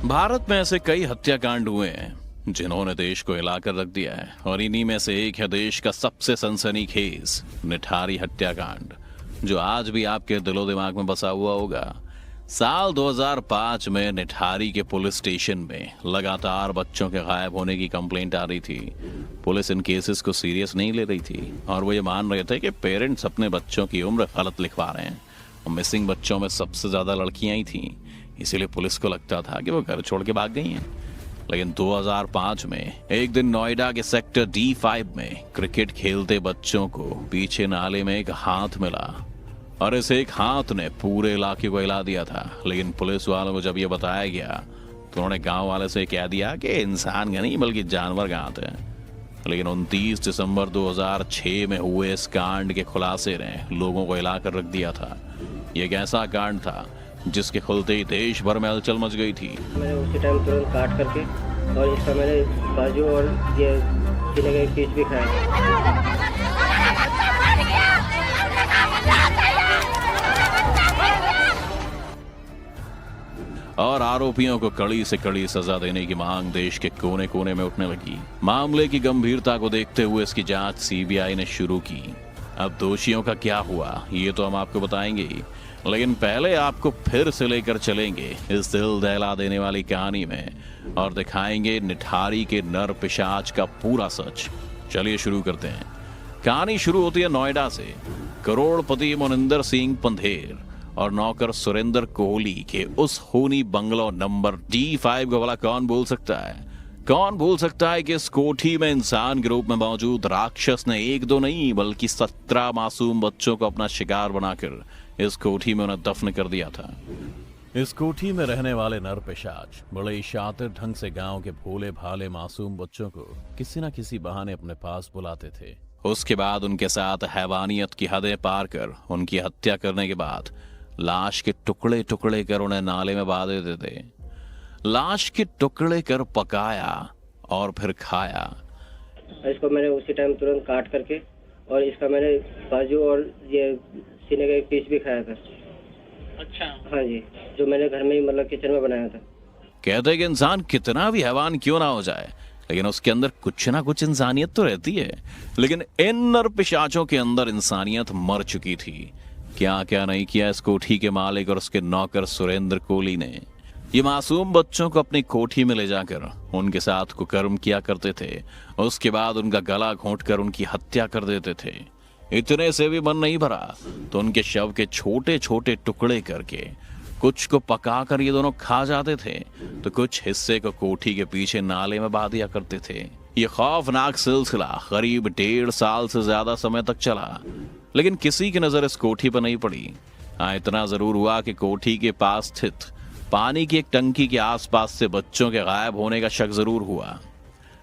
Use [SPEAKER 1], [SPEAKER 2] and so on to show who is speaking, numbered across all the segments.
[SPEAKER 1] भारत में ऐसे कई हत्याकांड हुए हैं जिन्होंने देश को हिलाकर रख दिया है और इन्हीं में से एक है देश का सबसे सनसनीखेज निठारी हत्याकांड, जो आज भी आपके दिलो दिमाग में बसा हुआ होगा। साल 2005 में निठारी के पुलिस स्टेशन में लगातार बच्चों के गायब होने की कंप्लेंट आ रही थी। पुलिस इन केसेस को सीरियस नहीं ले रही थी और वो ये मान रहे थे कि पेरेंट्स अपने बच्चों की उम्र गलत लिखवा रहे हैं। और मिसिंग बच्चों में सबसे ज्यादा लड़कियां ही थीं, इसीलिए पुलिस को लगता था कि वो घर छोड़ के भाग गई हैं। लेकिन 2005 में एक दिन नोएडा के सेक्टर D5 में क्रिकेट खेलते बच्चों को पीछे नाले में एक हाथ मिला और इस एक हाथ ने पूरे इलाके को हिला दिया था। लेकिन पुलिस वालों को जब यह बताया गया तो उन्होंने गांव वाले से कह दिया कि इंसान का नहीं बल्कि जानवर का हाथ है। लेकिन 29 दिसंबर 2006 में हुए इस कांड के खुलासे ने लोगों को हिलाकर रख दिया था। यह एक ऐसा कांड था जिसके खुलते ही देश भर में हलचल मच गई थी।
[SPEAKER 2] मैंने उसी टाइम तुरंत काट करके और इसका मैंने बाजू और ये सीने का एक पीस भी खाया।
[SPEAKER 1] और आरोपियों को कड़ी से कड़ी सजा देने की मांग देश के कोने कोने में उठने लगी। मामले की गंभीरता को देखते हुए इसकी जांच CBI ने शुरू की। अब दोषियों का क्या हुआ ये तो हम आपको बताएंगे ही, लेकिन पहले आपको फिर से लेकर चलेंगे इस दिल दहला देने वाली कहानी में और दिखाएंगे निठारी के नर पिशाच का पूरा सच। चलिए शुरू करते हैं। कहानी शुरू होती है नोएडा से। करोड़पति मोनिंदर सिंह पंधेर और नौकर सुरेंद्र कोहली के उस खूनी बंगलो नंबर D5 का भला कौन भूल सकता है। कौन भूल सकता है कि इस कोठी में इंसान के रूप में मौजूद राक्षस ने एक दो नहीं बल्कि 17 मासूम बच्चों को अपना शिकार बनाकर इस कोठी में उन्हें दफन कर दिया था। इस कोठी में रहने वाले नर पिशाच बड़े ही शातिर ढंग से गांव के भोले भाले मासूम बच्चों को किसी न किसी बहाने अपने पास बुलाते थे। उसके बाद उनके साथ हैवानियत की हदें पार कर उनकी हत्या करने के बाद लाश के टुकड़े टुकड़े कर उन्हें नाले में बहा देते थे। लाश के टुकड़े कर पकाया और फिर खाया।
[SPEAKER 2] इसको मैंने उसी टाइम तुरंत काट करके और इसका मैंने बाजू और ये सीने का एक पीस भी खाया था।
[SPEAKER 3] अच्छा।
[SPEAKER 2] हाँ जी, जो मैंने घर में ही मतलब किचन में बनाया था।
[SPEAKER 1] कहते हैं कि इंसान कितना भी हैवान क्यों ना हो जाए लेकिन उसके अंदर कुछ ना कुछ इंसानियत तो रहती है। लेकिन इन नर पिशाचों के अंदर इंसानियत मर चुकी थी। क्या क्या नहीं किया इस कोठी के मालिक और उसके नौकर सुरेंद्र कोहली ने। ये मासूम बच्चों को अपनी कोठी में ले जाकर उनके साथ कुकर्म किया करते थे। उसके बाद उनका गला घोंट कर उनकी हत्या कर देते थे। इतने से भी मन नहीं भरा तो उनके शव के छोटे छोटे टुकड़े करके कुछ को पका कर ये दोनों खा जाते थे तो कुछ हिस्से को कोठी के पीछे नाले में बहा दिया करते थे। ये खौफनाक सिलसिला करीब 1.5 साल से ज्यादा समय तक चला, लेकिन किसी की नजर इस कोठी पर नहीं पड़ी। हाँ, इतना जरूर हुआ कि कोठी के पास स्थित पानी की एक टंकी के आसपास से बच्चों के गायब होने का शक जरूर हुआ।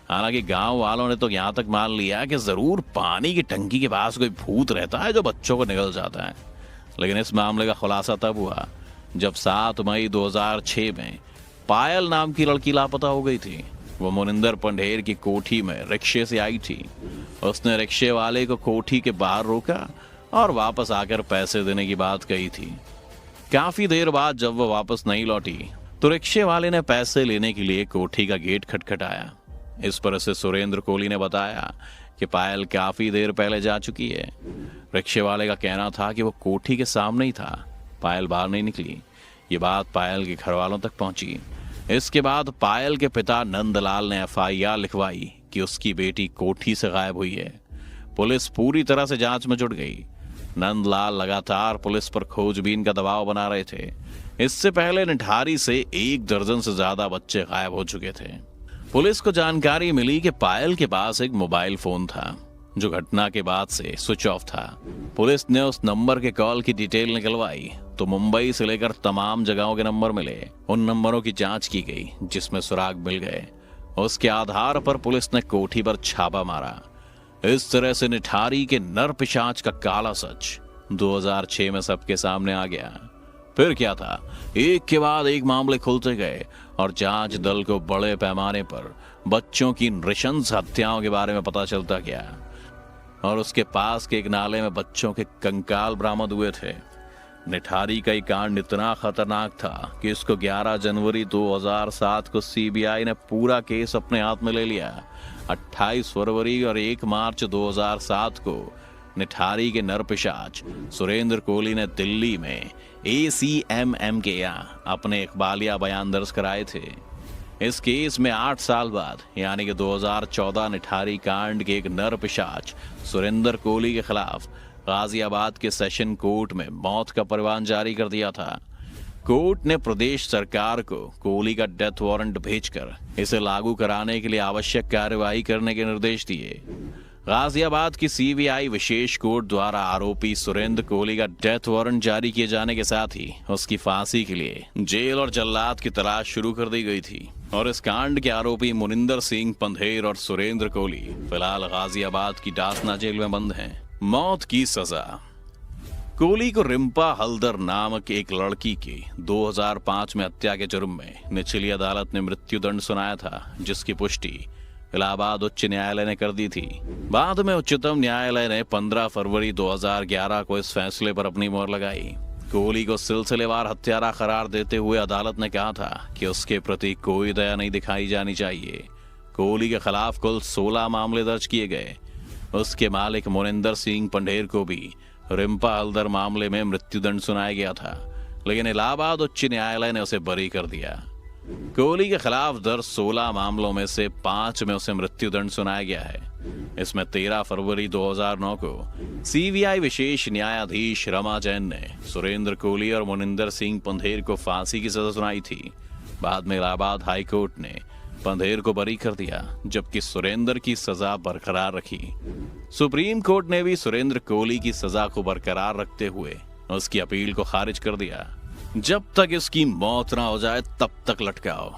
[SPEAKER 1] हालांकि गांव वालों ने तो यहां तक मान लिया कि जरूर पानी की टंकी के पास कोई भूत रहता है जो बच्चों को निगल जाता है। लेकिन इस मामले का खुलासा तब हुआ जब 7 मई 2006 में पायल नाम की लड़की लापता हो गई थी। वो मोनिंदर पंधेर की कोठी में रिक्शे से आई थी। उसने रिक्शे वाले को कोठी के बाहर रोका और वापस आकर पैसे देने की बात कही थी। काफी देर बाद जब वो वापस नहीं लौटी तो रिक्शे वाले ने पैसे लेने के लिए कोठी का गेट खटखटाया। इस पर से सुरेंद्र कोहली ने बताया कि पायल काफी देर पहले जा चुकी है। रिक्शे वाले का कहना था कि वो कोठी के सामने ही था, पायल बाहर नहीं निकली। ये बात पायल के घर वालों तक पहुंची। इसके बाद पायल के पिता नंदलाल ने FIR लिखवाई कि उसकी बेटी कोठी से गायब हुई है। पुलिस पूरी तरह से जांच में जुट गई। नंदलाल लगातार पुलिस पर खोजबीन का दबाव बना रहे थे। इससे पहले निठारी से 1 दर्जन से ज्यादा बच्चे गायब हो चुके थे। पुलिस को जानकारी मिली कि पायल के पास एक मोबाइल फोन था जो घटना के बाद से स्विच ऑफ था। पुलिस ने उस नंबर के कॉल की डिटेल निकलवाई तो मुंबई से लेकर तमाम जगहों के नंबर मिले। उन नंबरों की जांच की गई जिसमें सुराग मिल गए। उसके आधार पर पुलिस ने कोठी पर छापा मारा। इस तरह से निठारी के नर पिशाच का काला सच 2006 में सबके सामने आ गया। फिर क्या था, एक के बाद एक मामले खुलते गए और जांच दल को बड़े पैमाने पर बच्चों की नृशंस हत्याओं के बारे में पता चलता गया और उसके पास के एक नाले में बच्चों के कंकाल बरामद हुए थे। निठारी का ये कांड इतना खतरनाक था कि इसको 11 जनवरी 2007 को सीबीआई ने पूरा केस अपने हाथ में ले लिया। 28 फरवरी और 1 मार्च 2007 को निठारी के नरपिशाच सुरेंद्र कोहली ने दिल्ली में ACMM के यहाँ अपने इकबालिया बयान दर्ज कराए थे। इस केस में 8 साल बाद यानी कि 2014 निठारी कांड के एक नरपिशाच सुरेंद्र कोहली के खिलाफ गाजियाबाद के सेशन कोर्ट में मौत का परवान जारी कर दिया था। कोर्ट ने प्रदेश सरकार को कोहली का डेथ वारंट भेजकर इसे लागू कराने के लिए आवश्यक कार्यवाही करने के निर्देश दिए। गाजियाबाद की सीबीआई विशेष कोर्ट द्वारा आरोपी सुरेंद्र कोहली का डेथ वारंट जारी किए जाने के साथ ही उसकी फांसी के लिए जेल और जल्लाद की तलाश शुरू कर दी गई थी और इस कांड के आरोपी मुनिंदर सिंह पंधेर और सुरेंद्र कोहली फिलहाल गाजियाबाद की डासना जेल में बंद हैं। मौत की सजा। कोहली को रिम्पा हल्दर नामक एक लड़की की 2005 में हत्या के जुर्म में निचली अदालत ने मृत्युदंड सुनाया था, जिसकी पुष्टि इलाहाबाद उच्च न्यायालय ने कर दी थी। बाद में उच्चतम न्यायालय ने 15 फरवरी 2011 को इस फैसले पर अपनी मोहर लगाई। कोहली को सिलसिलेवार हत्यारा करार देते हुए अदालत ने कहा था कि उसके प्रति कोई दया नहीं दिखाई जानी चाहिए। कोहली के खिलाफ कुल 16 मामले दर्ज किए गए। उसके मालिक मुनिंदर सिंह पंधेर को भी रिम्पा हल्दर मामले में मृत्युदंड सुनाया गया था, लेकिन इलाहाबाद उच्च न्यायालय ने उसे बरी कर दिया। कोहली के खिलाफ दर्ज 16 मामलों में से 5 में उसे मृत्युदंड सुनाया गया है। इसमें 13 फरवरी 2009 को सीबीआई विशेष न्यायाधीश रमा जैन ने सुरेंद्र कोहली और मुनिंदर सिंह पंधेर को फांसी की सजा सुनाई थी। बाद में इलाहाबाद हाई कोर्ट ने पंधेर को बरी कर दिया, जबकि सुरेंद्र की सजा बरकरार रखी। सुप्रीम कोर्ट ने भी सुरेंद्र कोहली की सजा को बरकरार रखते हुए उसकी अपील को खारिज कर दिया। जब तक इसकी मौत ना हो जाए तब तक लटकाओ।